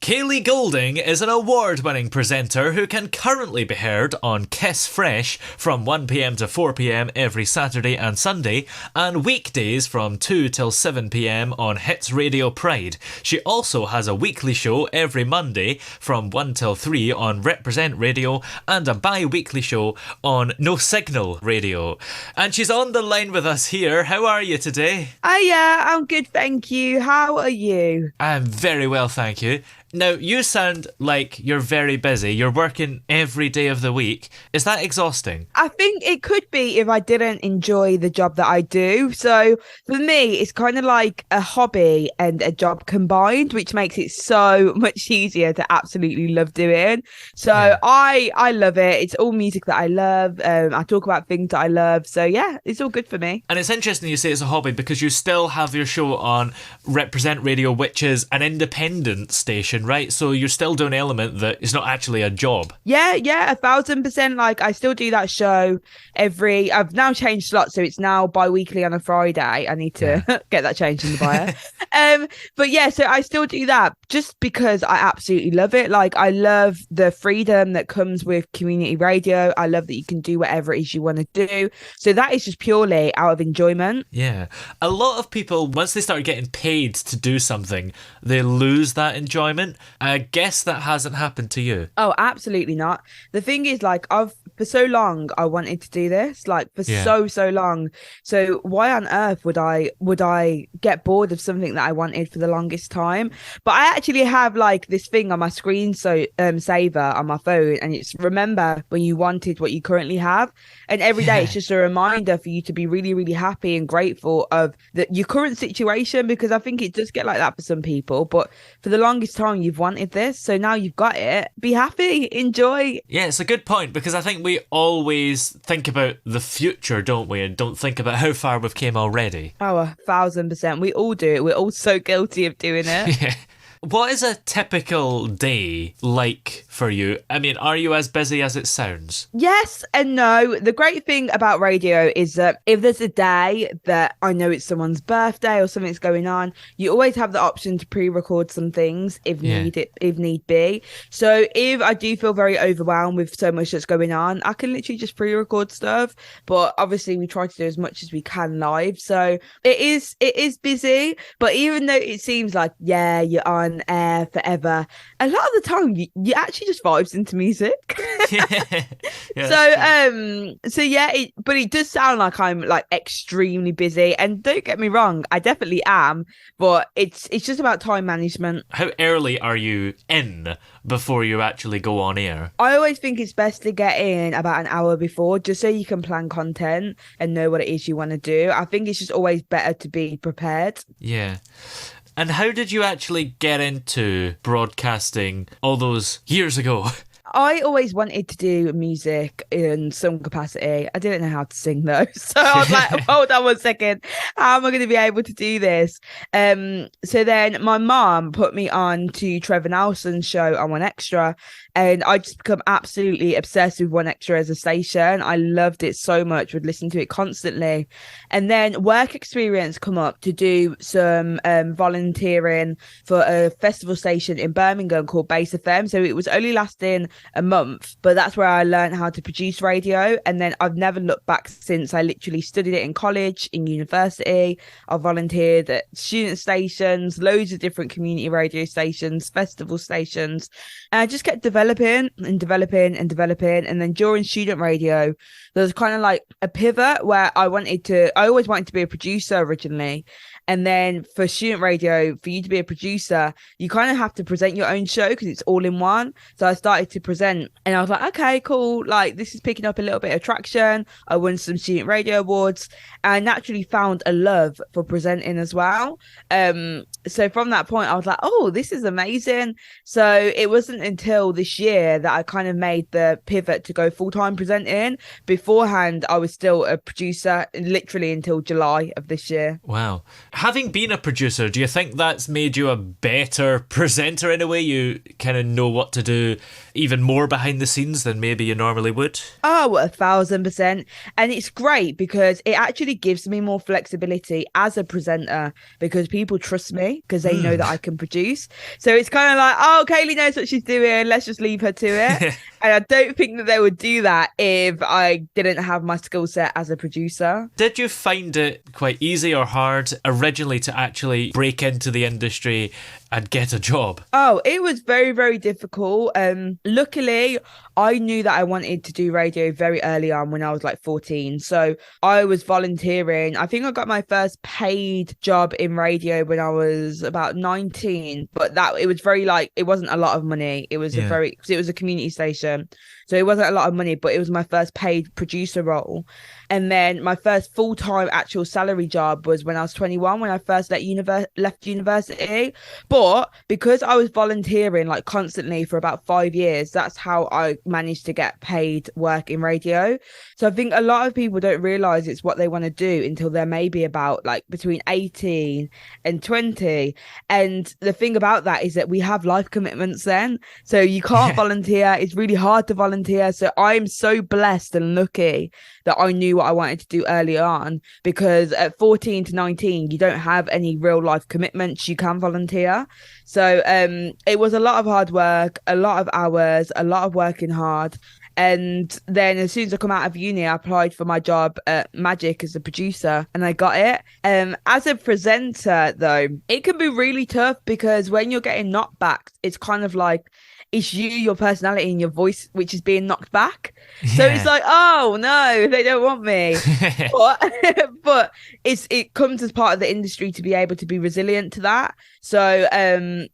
Kaylee Golding is an award-winning presenter who can currently be heard on Kiss Fresh from 1pm to 4pm every Saturday and Sunday, and weekdays from 2 till 7pm on Hits Radio Pride. She also has a weekly show every Monday from 1 till 3 on Reprezent Radio and a bi-weekly show on No Signal Radio. And she's on the line with us here. How are you today? Yeah, I'm good, thank you. How are you? I'm very well, thank you. Now, you sound like you're very busy. You're working every day of the week. Is that exhausting? I think it could be if I didn't enjoy the job that I do. So for me, it's kind of like a hobby and a job combined, which makes it so much easier to absolutely love doing. So yeah. I love it. It's all music that I love. I talk about things that I love. So yeah, it's all good for me. And it's interesting you say it's a hobby because you still have your show on Reprezent Radio, which is an independent station, right? So you're still doing an element that is not actually a job. Yeah, 1,000%. Like, I still do that show I've now changed slots, so it's now bi-weekly on a Friday. I need to get that changed in the bio. But yeah, so I still do that just because I absolutely love it. Like, I love the freedom that comes with community radio. I love that you can do whatever it is you want to do. So that is just purely out of enjoyment. Yeah. A lot of people, once they start getting paid to do something, they lose that enjoyment. I guess that hasn't happened to you. Oh, absolutely not. The thing is, like, for so long I wanted to do this, like, for so long. So why on earth would I get bored of something that I wanted for the longest time? But I actually have like this thing on my screen, so saver on my phone, and it's remember when you wanted what you currently have. And every day it's just a reminder for you to be really, really happy and grateful of your current situation, because I think it does get like that for some people. But for the longest time you've wanted this, so now you've got it. Be happy, enjoy. Yeah, it's a good point, because I think we always think about the future, don't we, and don't think about how far we've came already. Oh, 1,000%. We all do it. We're all so guilty of doing it. Yeah. What is a typical day like for you? I mean, are you as busy as it sounds? Yes and no. The great thing about radio is that if there's a day that I know it's someone's birthday or something's going on, you always have the option to pre-record some things if need be. So if I do feel very overwhelmed with so much that's going on, I can literally just pre-record stuff. But obviously we try to do as much as we can live. So it is busy. But even though it seems like, you're on air forever, a lot of the time you actually just vibes into music. But it does sound like I'm like extremely busy, and don't get me wrong, I definitely am, but it's just about time management. How early are you in before you actually go on air? I always think it's best to get in about an hour before, just so you can plan content and know what it is you want to do. I think it's just always better to be prepared. Yeah. And how did you actually get into broadcasting all those years ago? I always wanted to do music in some capacity. I didn't know how to sing though. So I was like, hold on 1 second. How am I going to be able to do this? So then my mom put me on to Trevor Nelson's show on One Extra, and I just become absolutely obsessed with One Extra as a station. I loved it so much, would listen to it constantly. And then work experience come up to do some volunteering for a festival station in Birmingham called Base FM. So it was only lasting a month, but that's where I learned how to produce radio, and then I've never looked back since. I literally studied it in college, in university. I volunteered at student stations, loads of different community radio stations, festival stations, and I just kept developing, and then during student radio there was kind of like a pivot where I always wanted to be a producer originally. And then for student radio, for you to be a producer, you kind of have to present your own show because it's all in one. So I started to present, and I was like, okay, cool. Like, this is picking up a little bit of traction. I won some student radio awards, and I naturally found a love for presenting as well. So from that point, I was like, oh, this is amazing. So it wasn't until this year that I kind of made the pivot to go full-time presenting. Beforehand, I was still a producer literally until July of this year. Wow. Having been a producer, do you think that's made you a better presenter in a way? You kind of know what to do even even more behind the scenes than maybe you normally would? Oh, 1,000%. And it's great because it actually gives me more flexibility as a presenter because people trust me because they know that I can produce. So it's kind of like, oh, Kaylee knows what she's doing. Let's just leave her to it. And I don't think that they would do that if I didn't have my skill set as a producer. Did you find it quite easy or hard originally to actually break into the industry and get a job? Oh, it was very, very difficult. Luckily, I knew that I wanted to do radio very early on when I was like 14. So I was volunteering. I think I got my first paid job in radio when I was about 19, but it was very like, it wasn't a lot of money. It was it was a community station. So it wasn't a lot of money, but it was my first paid producer role. And then my first full-time actual salary job was when I was 21, when I first left university. But because I was volunteering like constantly for about 5 years, that's how I managed to get paid work in radio. So I think a lot of people don't realize it's what they want to do until they're maybe about like between 18 and 20. And the thing about that is that we have life commitments then. So you can't volunteer. It's really hard to volunteer. So I'm so blessed and lucky that I knew what I wanted to do early on, because at 14 to 19, you don't have any real life commitments. You can volunteer. So it was a lot of hard work, a lot of hours, a lot of working hard. And then as soon as I come out of uni, I applied for my job at Magic as a producer and I got it. As a presenter, though, it can be really tough because when you're getting knocked back, it's kind of like, it's you, your personality and your voice, which is being knocked back. Yeah. So it's like, oh no, they don't want me. but it comes as part of the industry to be able to be resilient to that. So I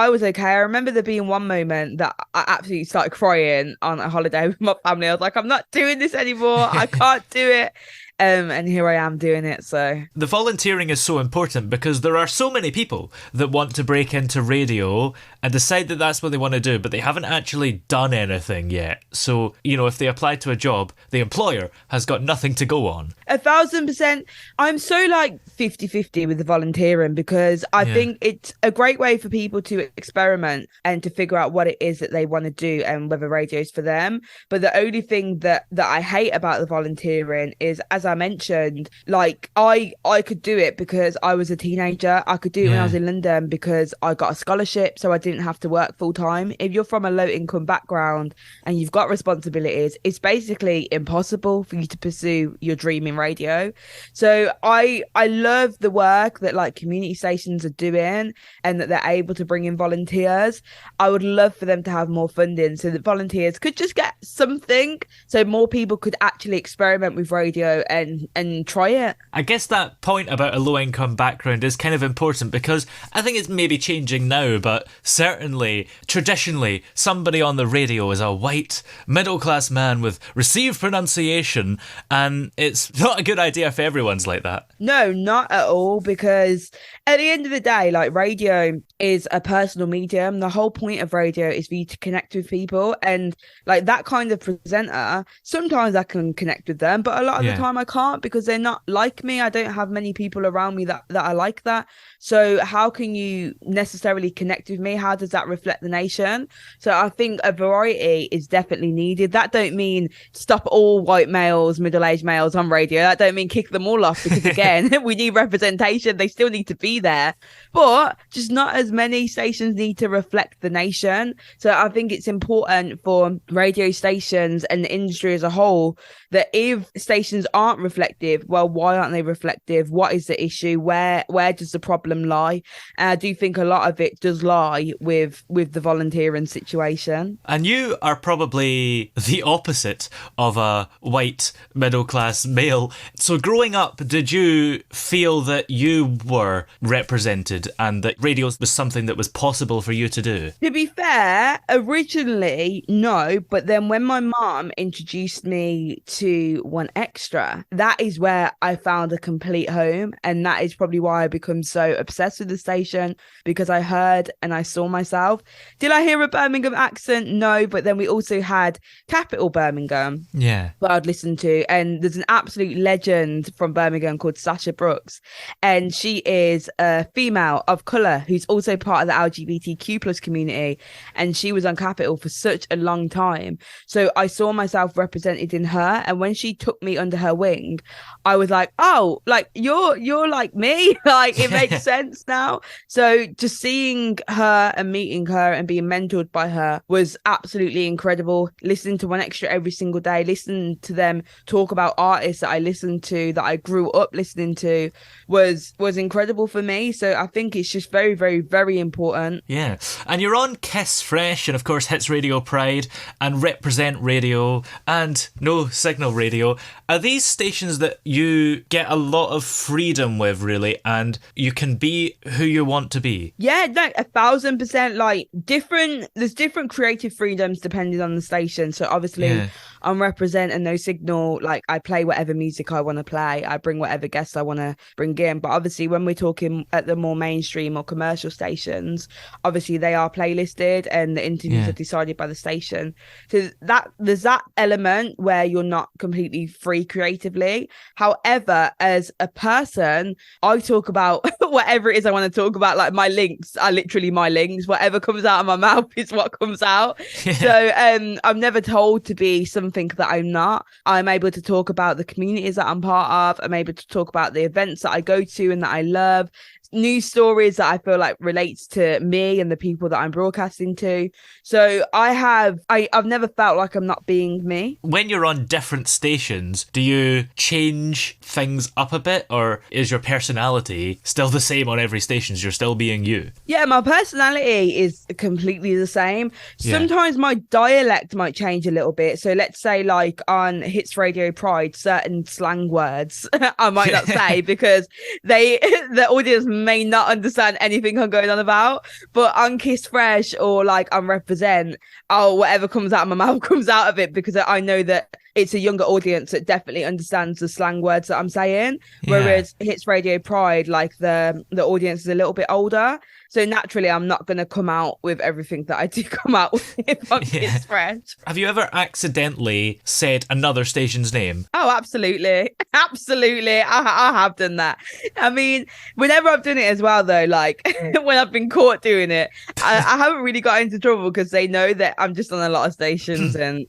was okay. I remember there being one moment that I absolutely started crying on a holiday with my family. I was like, I'm not doing this anymore. I can't do it. And here I am doing it. So the volunteering is so important because there are so many people that want to break into radio and decide that that's what they want to do, but they haven't actually done anything yet. So, you know, if they apply to a job, the employer has got nothing to go on. 1,000%. I'm so like 50-50 with the volunteering because I think it's a great way for people to experiment and to figure out what it is that they want to do and whether radio is for them. But the only thing that I hate about the volunteering is, as I mentioned, like I could do it because I was a teenager. I could do it when I was in London because I got a scholarship, so I didn't have to work full time. If you're from a low income background and you've got responsibilities, it's basically impossible for you to pursue your dream in radio. So I love the work that like community stations are doing and that they're able to bring in volunteers. I would love for them to have more funding so that volunteers could just get something, so more people could actually experiment with radio and try it. I guess that point about a low-income background is kind of important because I think it's maybe changing now, but certainly, traditionally, somebody on the radio is a white, middle-class man with received pronunciation, and it's not a good idea if everyone's like that. No, not at all, because at the end of the day, like, radio is a personal medium. The whole point of radio is for you to connect with people, and like that kind of presenter, sometimes I can connect with them, but a lot of the time I can't because they're not like me. I don't have many people around me that are like that. So how can you necessarily connect with me? How does that reflect the nation? So I think a variety is definitely needed. That don't mean stop all white males, middle-aged males on radio. That don't mean kick them all off, because again, we need representation. They still need to be there, but just not as many stations need to reflect the nation. So I think it's important for radio stations and the industry as a whole that if stations aren't reflective, well, why aren't they reflective? What is the issue? Where does the problem lie? And I do think a lot of it does lie with the volunteering situation. And you are probably the opposite of a white middle-class male. So growing up, did you feel that you were represented and that radio was something that was possible for you to do? To be fair, originally, no. But then when my mom introduced me to One Extra, that is where I found a complete home. And that is probably why I become so obsessed with the station, because I heard and I saw saw myself. Did I hear a Birmingham accent? No, but then we also had Capital Birmingham. Yeah. That I'd listen to. And there's an absolute legend from Birmingham called Sasha Brooks. And she is a female of colour who's also part of the LGBTQ plus community. And she was on Capital for such a long time. So I saw myself represented in her. And when she took me under her wing, I was like, oh, like you're like me. Like it makes sense now. So just seeing her and meeting her and being mentored by her was absolutely incredible. Listening to One Extra every single day, listening to them talk about artists that I listened to, that I grew up listening to, was incredible for me. So I think it's just very, very, very important. Yeah. And you're on Kiss Fresh and of course Hits Radio Pride and Reprezent Radio and No Signal Radio. Are these stations that you get a lot of freedom with, really, and you can be who you want to be? Yeah, no, 1,000%. Like there's different creative freedoms depending on the station. So obviously on Reprezent and No Signal, like I play whatever music I want to play. I bring whatever guests I want to bring in. But obviously when we're talking at the more mainstream or commercial stations, obviously they are playlisted and the interviews are decided by the station. So that there's that element where you're not completely free creatively. However, as a person, I talk about whatever it is I want to talk about. Like my links are literally my links. Whatever comes out of my mouth is what comes out. So I'm never told to be something that I'm not. I'm able to talk about the communities that I'm part of. I'm able to talk about the events that I go to and that I love. News stories that I feel like relates to me and the people that I'm broadcasting to. So I've never felt like I'm not being me. When you're on different stations, do you change things up a bit, or is your personality still the same on every station? You're still being you? Yeah, my personality is completely the same. Sometimes my dialect might change a little bit. So let's say like on Hits Radio Pride, certain slang words I might not say because the audience may not understand anything I'm going on about. But on Kiss Fresh or like on Reprezent, whatever comes out of my mouth comes out of it, because I know that it's a younger audience that definitely understands the slang words that I'm saying. Whereas Hits Radio Pride, like the audience is a little bit older. So naturally, I'm not going to come out with everything that I do come out with on Kiss Fresh. Have you ever accidentally said another station's name? Oh, absolutely. Absolutely. I have done that. I mean, whenever I've done it as well, though, like when I've been caught doing it, I haven't really got into trouble because they know that I'm just on a lot of stations and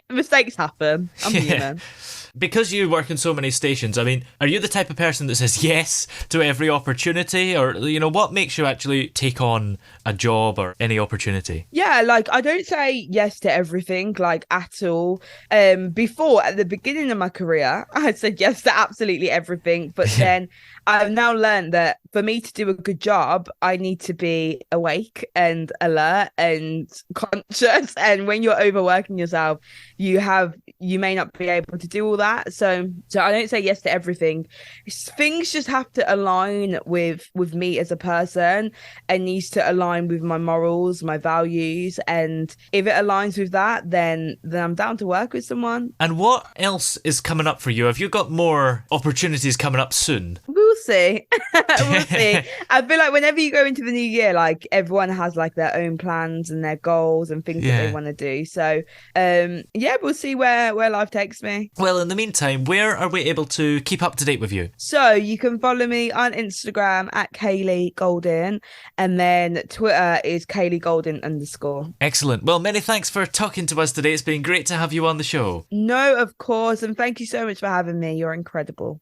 mistakes happen. I'm human. Because you work in so many stations, I mean, are you the type of person that says yes to every opportunity? Or, you know, what makes you actually take on a job or any opportunity? Yeah, like I don't say yes to everything, like at all. Before, at the beginning of my career, I said yes to absolutely everything. But then I've now learned that for me to do a good job, I need to be awake and alert and conscious. And when you're overworking yourself, you may not be able to do all that. So I don't say yes to everything. Things just have to align with me as a person, and needs to align with my morals, my values. And if it aligns with that, then I'm down to work with someone. And what else is coming up for you? Have you got more opportunities coming up soon? We'll see. We'll see. I feel like whenever you go into the new year, like everyone has like their own plans and their goals and things that they want to do. So we'll see where life takes me. Well, in the meantime, where are we able to keep up to date with you? So you can follow me on Instagram at Kaylee Golding, and then Twitter is Kaylee Golding _. Excellent. Well, many thanks for talking to us today. It's been great to have you on the show. No, of course. And thank you so much for having me. You're incredible.